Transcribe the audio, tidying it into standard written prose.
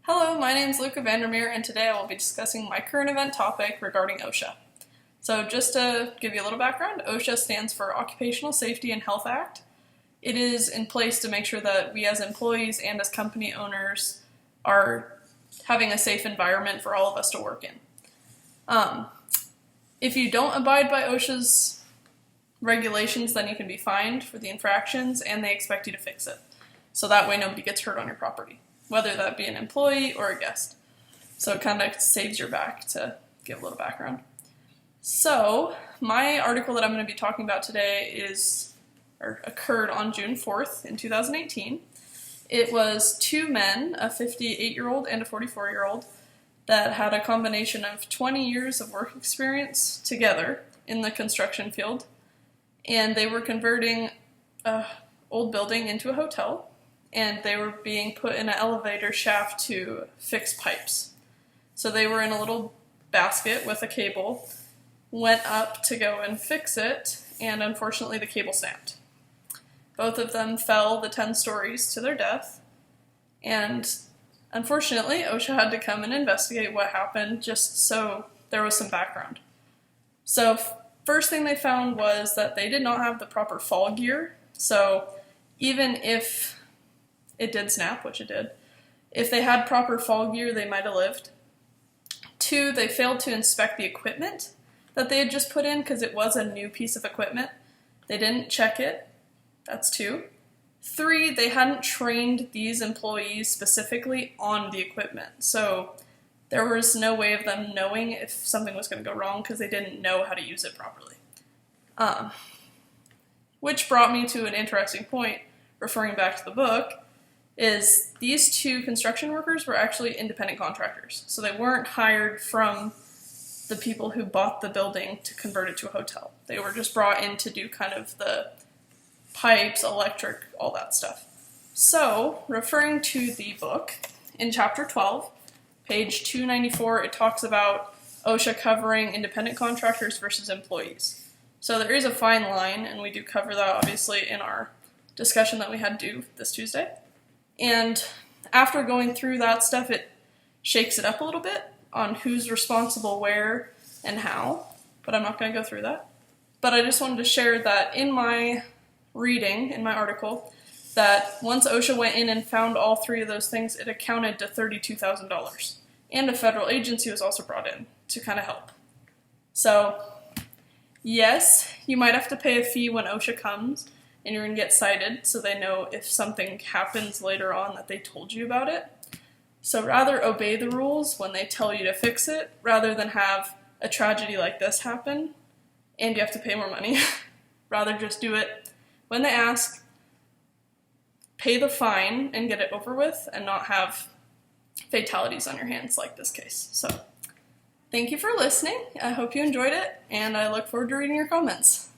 Hello, my name is Luka and today I will be discussing my current event topic regarding OSHA. So just to give you a little background, OSHA stands for Occupational Safety and Health Act. It is in place to make sure that we as employees and as company owners are having a safe environment for all of us to work in. If you don't abide by OSHA's regulations, then you can be fined for the infractions and they expect you to fix it. So that way nobody gets hurt on your property, whether that be an employee or a guest. So it kind of saves your back, to give a little background. So my article that I'm going to be talking about today occurred on June 4th in 2018. It was two men, a 58-year-old and a 44-year-old, that had a combination of 20 years of work experience together in the construction field, and they were converting an old building into a hotel, and they were being put in an elevator shaft to fix pipes. So they were in a little basket with a cable, went up to go and fix it, and unfortunately the cable snapped. Both of them fell the 10 stories to their death, and unfortunately OSHA had to come and investigate what happened just so there was some background. So first thing they found was that they did not have the proper fall gear, so even if it did snap, which it did, if they had proper fall gear, they might have lived. 2, they failed to inspect the equipment that they had just put in because it was a new piece of equipment. They didn't check it. That's 2. 3, they hadn't trained these employees specifically on the equipment. So there was no way of them knowing if something was going to go wrong because they didn't know how to use it properly. Which brought me to an interesting point, referring back to the book, is these two construction workers were actually independent contractors. So they weren't hired from the people who bought the building to convert it to a hotel. They were just brought in to do kind of the pipes, electric, all that stuff. So, referring to the book, in chapter 12, page 294, it talks about OSHA covering independent contractors versus employees. So there is a fine line, and we do cover that obviously in our discussion that we had due this Tuesday. And after going through that stuff, it shakes it up a little bit on who's responsible where and how, but I'm not going to go through that. But I just wanted to share that in my reading, in my article, that once OSHA went in and found all 3 of those things, it accounted to $32,000. And a federal agency was also brought in to kind of help. So, yes, you might have to pay a fee when OSHA comes, and you're going to get cited so they know if something happens later on that they told you about it. So rather obey the rules when they tell you to fix it, rather than have a tragedy like this happen, and you have to pay more money. Rather just do it when they ask, pay the fine, and get it over with, and not have fatalities on your hands like this case. So, thank you for listening. I hope you enjoyed it, and I look forward to reading your comments.